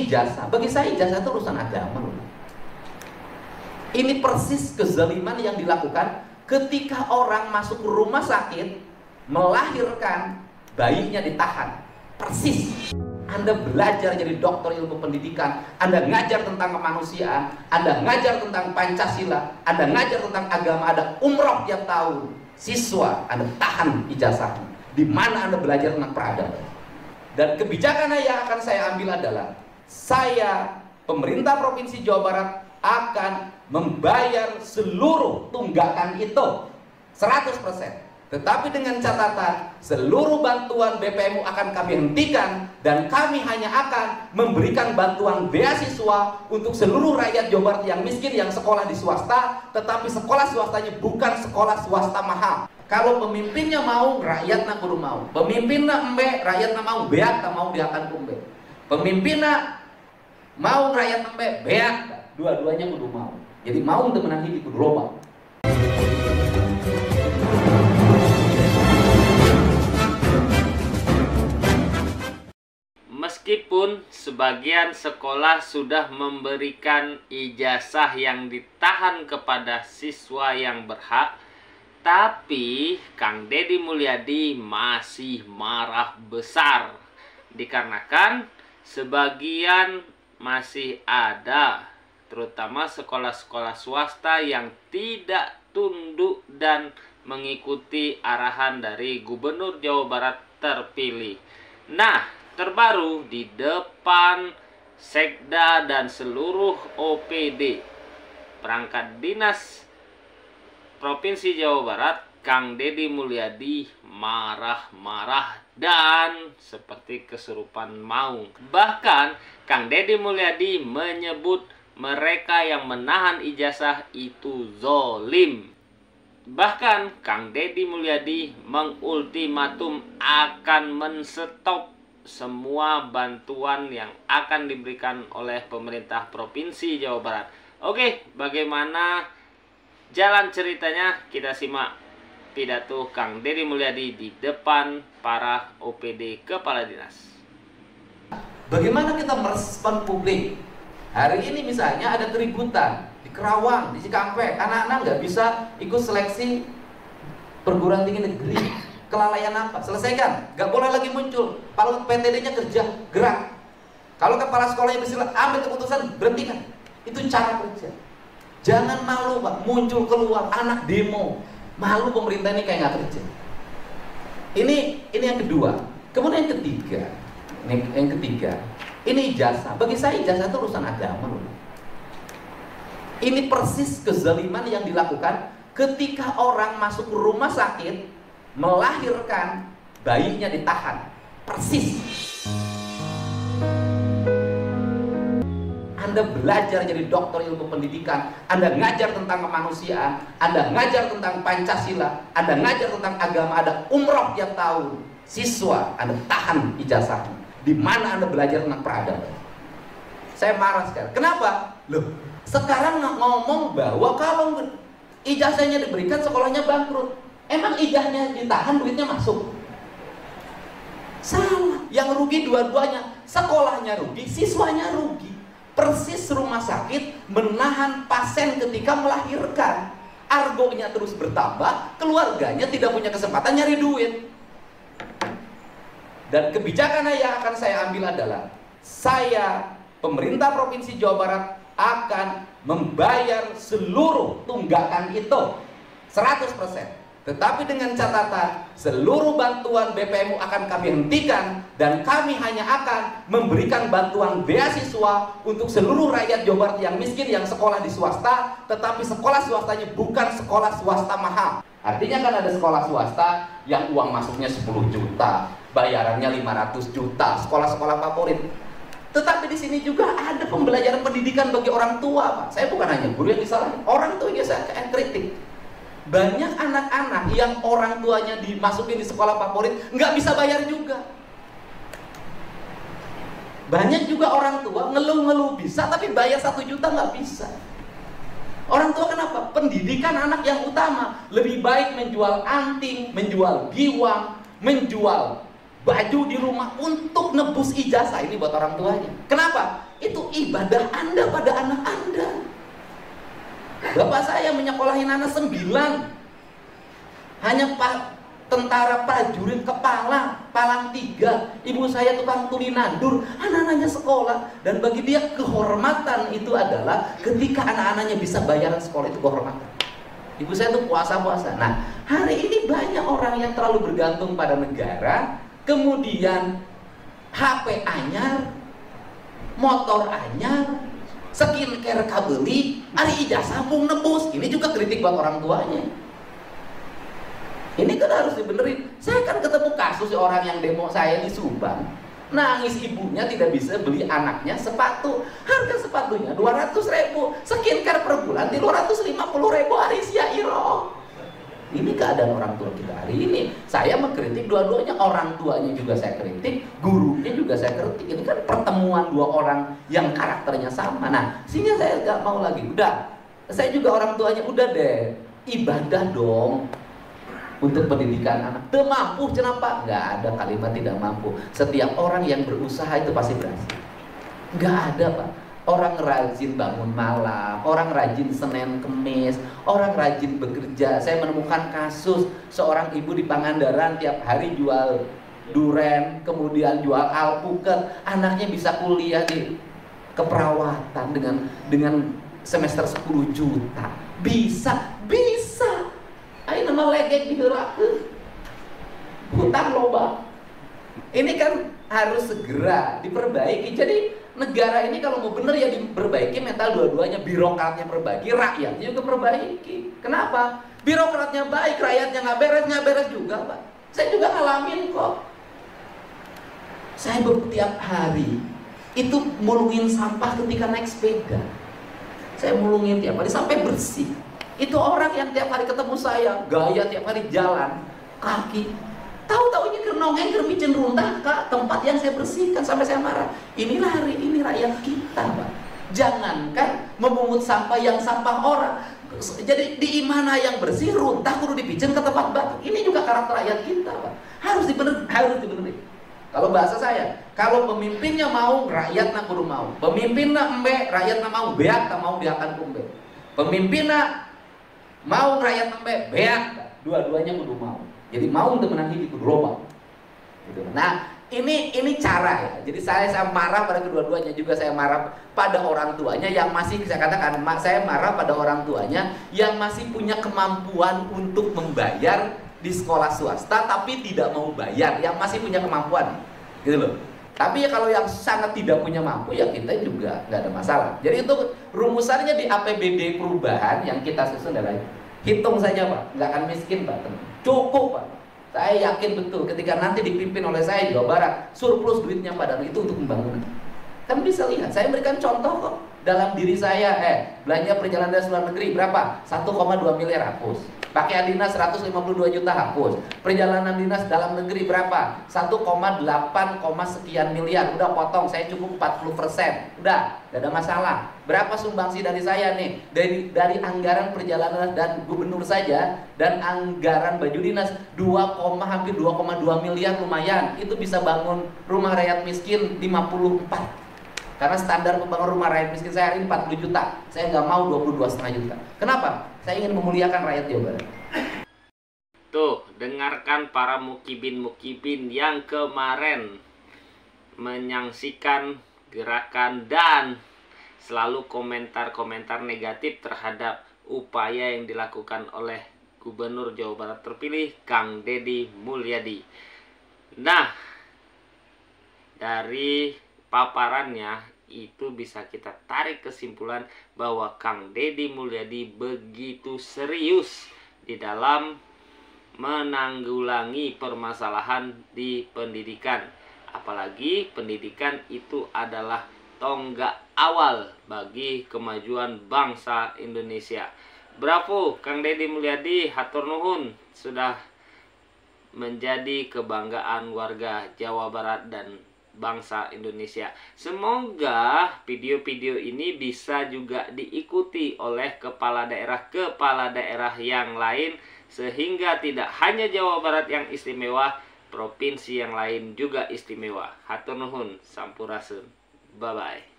ijazah. Bagi saya ijazah itu urusan agama. Ini persis kezaliman yang dilakukan ketika orang masuk ke rumah sakit, melahirkan, bayinya ditahan. Persis. Anda belajar jadi dokter ilmu pendidikan, Anda ngajar tentang kemanusiaan, Anda ngajar tentang Pancasila, Anda ngajar tentang agama, ada umroh tiap tahun. Siswa, Anda tahan ijazahnya. Di mana Anda belajar tentang peradaban. Dan kebijakan yang akan saya ambil adalah, saya, pemerintah Provinsi Jawa Barat, akan membayar seluruh tunggakan itu 100%. Tetapi dengan catatan, seluruh bantuan BPMU akan kami hentikan, dan kami hanya akan memberikan bantuan beasiswa untuk seluruh rakyat Jawa Barat yang miskin yang sekolah di swasta, tetapi sekolah swastanya bukan sekolah swasta mahal. Kalau pemimpinnya mau, rakyatnya kudu mau. Pemimpinnya embe, rakyatnya mau, beak tak mau diakan kumbe. Pemimpinnya mau, rakyat embe, beak, dua-duanya kudu mau. Jadi mau untuk menang hidup kudu loba. Meskipun sebagian sekolah sudah memberikan ijazah yang ditahan kepada siswa yang berhak, tapi Kang Deddy Mulyadi masih marah besar dikarenakan sebagian masih ada, terutama sekolah-sekolah swasta yang tidak tunduk dan mengikuti arahan dari Gubernur Jawa Barat terpilih. Nah, terbaru di depan Sekda dan seluruh OPD perangkat dinas Provinsi Jawa Barat, Kang Deddy Mulyadi marah-marah dan seperti kesurupan maung. Bahkan Kang Deddy Mulyadi menyebut mereka yang menahan ijazah itu zolim. Bahkan Kang Deddy Mulyadi mengultimatum akan menstop semua bantuan yang akan diberikan oleh pemerintah Provinsi Jawa Barat. Oke, bagaimana jalan ceritanya? Kita simak pidato Kang Deddy Mulyadi di depan para OPD kepala dinas. Bagaimana kita merespon publik? Hari ini misalnya ada keributan di Kerawang, di Cikampek, anak-anak nggak bisa ikut seleksi perguruan tinggi negeri. Kelalaian apa? Selesaikan. Gak boleh lagi muncul. Kalau PTD-nya kerja, gerak. Kalau kepala sekolahnya bersilat, ambil keputusan, berhentikan. Itu cara kerja. Jangan malu, Pak. Muncul keluar, anak demo. Malu pemerintah ini kayak gak kerja. Ini yang kedua. Kemudian yang ketiga. Ini ijazah. Bagi saya ijazah itu urusan agama. Ini persis kezaliman yang dilakukan ketika orang masuk ke rumah sakit, melahirkan, bayinya ditahan. Persis. Anda belajar jadi dokter ilmu pendidikan, Anda ngajar tentang kemanusiaan, Anda ngajar tentang Pancasila, Anda ngajar tentang agama, ada umroh tiap tahun. Siswa, Anda tahan ijazahnya. Di mana Anda belajar tentang peradaban? Saya marah sekarang. Kenapa? Loh, sekarang ngomong bahwa kalau ijazahnya diberikan, sekolahnya bangkrut. Emang ijazahnya ditahan, duitnya masuk? Salah. Yang rugi dua-duanya. Sekolahnya rugi, siswanya rugi. Persis rumah sakit menahan pasien ketika melahirkan. Argonya terus bertambah, keluarganya tidak punya kesempatan nyari duit. Dan kebijakan yang akan saya ambil adalah, saya, pemerintah Provinsi Jawa Barat, akan membayar seluruh tunggakan itu 100%. Tetapi dengan catatan, seluruh bantuan BPMU akan kami hentikan, dan kami hanya akan memberikan bantuan beasiswa untuk seluruh rakyat Jawa Barat yang miskin yang sekolah di swasta, tetapi sekolah swastanya bukan sekolah swasta mahal. Artinya kan ada sekolah swasta yang uang masuknya 10 juta, bayarannya 500 juta, sekolah-sekolah favorit. Tetapi di sini juga ada pembelajaran pendidikan bagi orang tua, Pak. Saya bukan hanya guru yang disalahin, orang tua juga saya kritik. Banyak anak-anak yang orang tuanya dimasukin di sekolah favorit nggak bisa bayar juga. Banyak juga orang tua ngeluh-ngeluh bisa, tapi bayar 1 juta nggak bisa. Orang tua kenapa? Pendidikan anak yang utama. Lebih baik menjual anting, menjual giwang, menjual baju di rumah untuk nebus ijazah. Ini buat orang tuanya. Kenapa? Itu ibadah Anda pada anak Anda. Bapak saya menyekolahin anak 9. Hanya tentara prajurit kepala, palang 3. Ibu saya tukang tuli nandur, anak-anaknya sekolah. Dan bagi dia kehormatan itu adalah ketika anak-anaknya bisa bayaran sekolah, itu kehormatan. Ibu saya tuh puasa-puasa. Nah, hari ini banyak orang yang terlalu bergantung pada negara, kemudian HP anyar, motor anyar, skincare kabeli, hari ijazah pun nebus. Ini juga kritik buat orang tuanya. Ini kan harus dibenerin. Saya kan ketemu kasus orang yang demo saya di Subang, nangis ibunya tidak bisa beli anaknya sepatu. Harga sepatunya 200.000, skincare per bulan di 250.000 hari syairo. Ini keadaan orang tua kita hari ini. Saya mengkritik dua-duanya, orang tuanya juga saya kritik, gurunya juga saya kritik. Ini kan pertemuan dua orang yang karakternya sama. Nah, sehingga saya nggak mau lagi. Udah, saya juga orang tuanya, udah deh, ibadah dong untuk pendidikan anak. Teu mampu kenapa? Nggak ada kalimat tidak mampu. Setiap orang yang berusaha itu pasti berhasil. Nggak ada, Pak. Orang rajin bangun malam, orang rajin Senin Kemis, orang rajin bekerja. Saya menemukan kasus seorang ibu di Pangandaran tiap hari jual duren, kemudian jual alpukat, anaknya bisa kuliah di keperawatan dengan semester 10 juta. Bisa. Ayo nama legek diherakeun. Hutang loba. Ini kan harus segera diperbaiki. Jadi negara ini kalau mau benar ya diperbaiki mental dua-duanya. Birokratnya perbaiki, rakyatnya juga perbaiki. Kenapa? Birokratnya baik, rakyatnya nggak beres juga, Pak. Saya juga ngalamin kok. Saya tiap hari itu mulungin sampah ketika naik sepeda. Saya mulungin tiap hari sampai bersih. Itu orang yang tiap hari ketemu saya, gaya tiap hari jalan kaki. Tahu-taunya nongeng kermicin runtah ke tempat yang saya bersihkan sampai saya marah. Inilah hari ini rakyat kita, Pak. Jangankan memungut sampah yang sampah orang. Jadi di mana yang bersih runtah kudu dipicen ke tempat batu. Ini juga karakter rakyat kita, Pak. Harus dibenerin. Kalau bahasa saya, kalau pemimpinnya mau, rakyatnya kudu mau. Pemimpinnya embe, rakyatnya mau, beak tak mau diakan kumbe. Pemimpinnya mau rakyat sampai beak, dua-duanya kudu mau. Jadi mau untuk menang hidup global. Gitu. Nah, ini cara ya. Jadi saya marah pada kedua-duanya, juga saya marah pada orang tuanya yang masih, saya katakan, saya marah pada orang tuanya yang masih punya kemampuan untuk membayar di sekolah swasta tapi tidak mau bayar, yang masih punya kemampuan. Gitu loh. Tapi ya kalau yang sangat tidak punya mampu ya kita juga nggak ada masalah. Jadi itu rumusannya di APBD perubahan yang kita susun adalah hitung saja, Pak, nggak akan miskin, Pak. Cukup, Pak. Saya yakin betul ketika nanti dipimpin oleh saya Jawa Barat, surplus duitnya pada itu untuk pembangunan. Kan bisa lihat, saya berikan contoh kok dalam diri saya. Belanja perjalanan dinas luar negeri berapa? 1,2 miliar hapus. Pakaian dinas 152 juta hapus. Perjalanan dinas dalam negeri berapa? 1,8 sekian miliar. Udah potong, saya cukup 40%. Udah, gak ada masalah. Berapa sumbangsi dari saya nih? Dari anggaran perjalanan dan gubernur saja dan anggaran baju dinas hampir 2,2 miliar, lumayan. Itu bisa bangun rumah rakyat miskin 54. Karena standar pembangunan rumah rakyat miskin saya hari ini 40 juta. Saya nggak mau 22,5 juta. Kenapa? Saya ingin memuliakan rakyat Jawa Barat. Tuh, dengarkan para mukibin-mukibin yang kemarin menyaksikan gerakan dan selalu komentar-komentar negatif terhadap upaya yang dilakukan oleh Gubernur Jawa Barat terpilih Kang Deddy Mulyadi. Nah, dari paparannya itu bisa kita tarik kesimpulan bahwa Kang Deddy Mulyadi begitu serius di dalam menanggulangi permasalahan di pendidikan. Apalagi pendidikan itu adalah tonggak awal bagi kemajuan bangsa Indonesia. Bravo Kang Deddy Mulyadi, hatur nuhun sudah menjadi kebanggaan warga Jawa Barat dan bangsa Indonesia. Semoga video-video ini bisa juga diikuti oleh kepala daerah yang lain sehingga tidak hanya Jawa Barat yang istimewa, provinsi yang lain juga istimewa. Hatur nuhun, sampurasun. Bye-bye.